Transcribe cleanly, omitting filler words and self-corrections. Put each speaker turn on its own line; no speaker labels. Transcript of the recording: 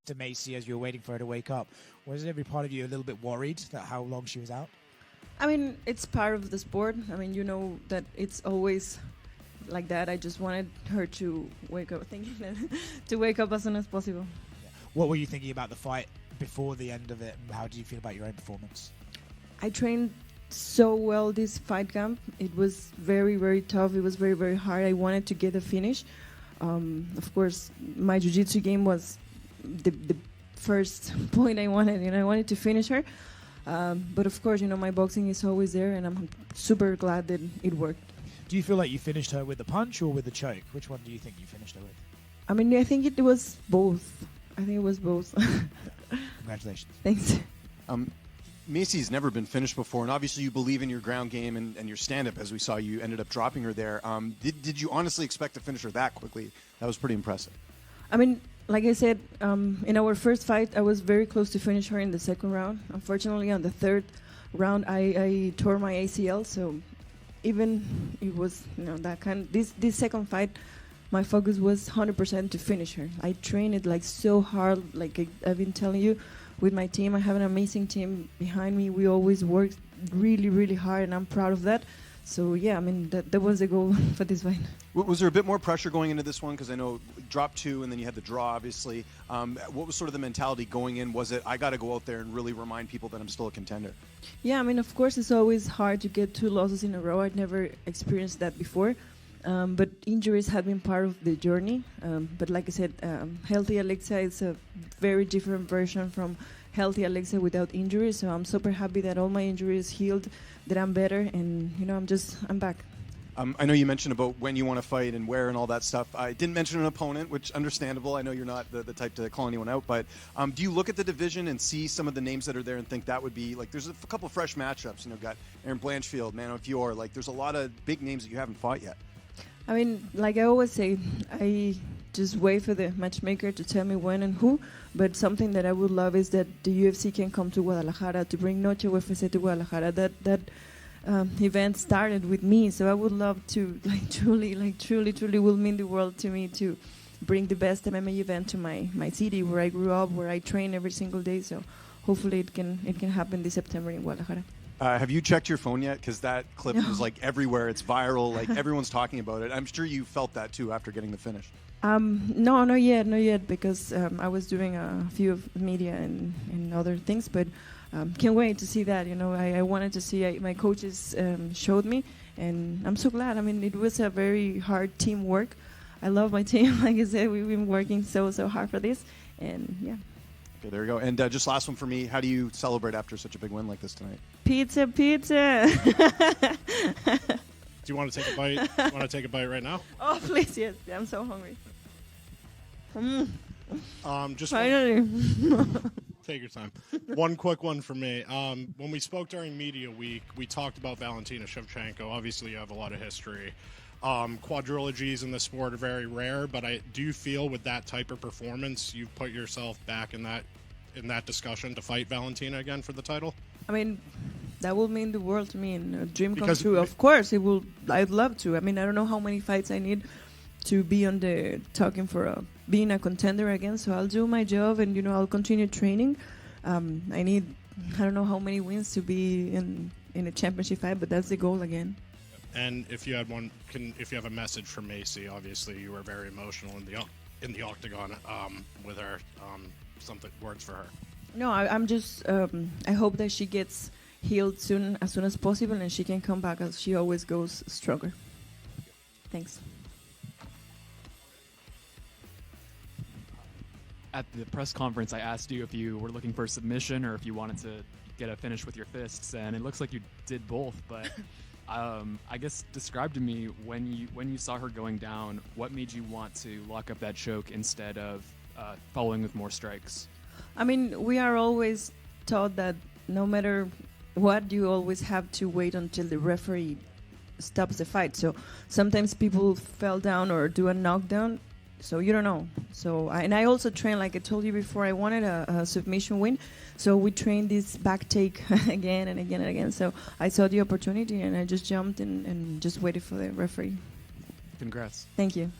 to Maycee as you were waiting for her to wake up. Wasn't every part of you a little bit worried that how long she was out?
I mean, it's part of the sport. I mean, you know that it's always like that. I just wanted her to wake up, thinking that to wake up as soon as possible.
Yeah. What were you thinking about the fight before the end of it, and how did you feel about your own performance?
I trained so well this fight camp. It was very, very tough. It was very, very hard. I wanted to get a finish. Of course, my jiu-jitsu game was the first point I wanted. I wanted to finish her. But of course, my boxing is always there, and I'm super glad that it worked.
Do you feel like you finished her with the punch or with the choke? Which one do you think you finished her with?
I mean, I think it was both. I think it was both.
Congratulations.
Thanks.
Maycee's never been finished before, and obviously you believe in your ground game and your stand-up. As we saw, you ended up dropping her there. Did you honestly expect to finish her that quickly? That was pretty impressive.
I mean, like I said, in our first fight, I was very close to finish her in the second round. Unfortunately, on the third round, I tore my ACL. So even it was that kind. This second fight, my focus was 100% to finish her. I trained it like so hard, like I've been telling you. With my team, I have an amazing team behind me. We always work really, really hard, and I'm proud of that. So yeah, I mean that was the goal for this fight.
Was there a bit more pressure going into this one? Because I know drop 2 and then you had the draw, obviously. What was sort of the mentality going in? Was it, I got to go out there and really remind people that I'm still a contender?
Yeah, I mean, of course, it's always hard to get 2 losses in a row. I'd never experienced that before. But injuries have been part of the journey. But like I said, healthy Alexa is a very different version from healthy Alexa without injuries. So I'm super happy that all my injuries healed, that I'm better, and I'm back.
I know you mentioned about when you want to fight and where and all that stuff. I didn't mention an opponent, which understandable. I know you're not the type to call anyone out, but do you look at the division and see some of the names that are there and think that would be, like, there's a couple fresh matchups, got Aaron Blanchfield, Mano Fior, like there's a lot of big names that you haven't fought yet.
I mean, like I always say, I just wait for the matchmaker to tell me when and who, but something that I would love is that the UFC can come to Guadalajara to bring Noche UFC to Guadalajara. That event started with me, so I would love to truly will mean the world to me to bring the best MMA event to my city where I grew up, where I train every single day. So hopefully it can happen this September in Guadalajara.
Have you checked your phone yet? Because that clip was like everywhere. It's viral. Like everyone's talking about it. I'm sure you felt that too after getting the finish.
No, not yet, because I was doing a few of media and other things, but can't wait to see that. I wanted to see. My coaches showed me, and I'm so glad. I mean, it was a very hard teamwork. I love my team. Like I said, we've been working so hard for this, and yeah.
Okay, there you go. And just last one for me. How do you celebrate after such a big win like this tonight?
Pizza.
Do you want to take a bite? Want to take a bite right now?
Oh, please, yes. I'm so hungry.
Just
Finally.
take your time. One quick one for me. When we spoke during Media Week, we talked about Valentina Shevchenko. Obviously, you have a lot of history. Quadrilogies in the sport are very rare, but do you feel with that type of performance, you've put yourself back in that discussion to fight Valentina again for the title? I
mean, that will mean the world to me, and a dream comes true. Of course, it will. I'd love to. I mean, I don't know how many fights I need to be on the talking for being a contender again. So I'll do my job, and I'll continue training. I don't know how many wins to be in a championship fight, but that's the goal again.
And if you had if you have a message for Maycee, obviously you were very emotional in the octagon with her. Words for her.
No, I'm just. I hope that she gets healed as soon as possible, and she can come back as she always goes stronger. Thanks.
At the press conference, I asked you if you were looking for a submission or if you wanted to get a finish with your fists, and it looks like you did both. But I guess describe to me when you saw her going down, what made you want to lock up that choke instead of following with more strikes?
I mean, we are always taught that no matter what, you always have to wait until the referee stops the fight. So sometimes people fell down or do a knockdown, so you don't know. So I also train, like I told you before, I wanted a submission win. So we trained this back take again and again and again. So I saw the opportunity and I just jumped and just waited for the referee.
Congrats.
Thank you.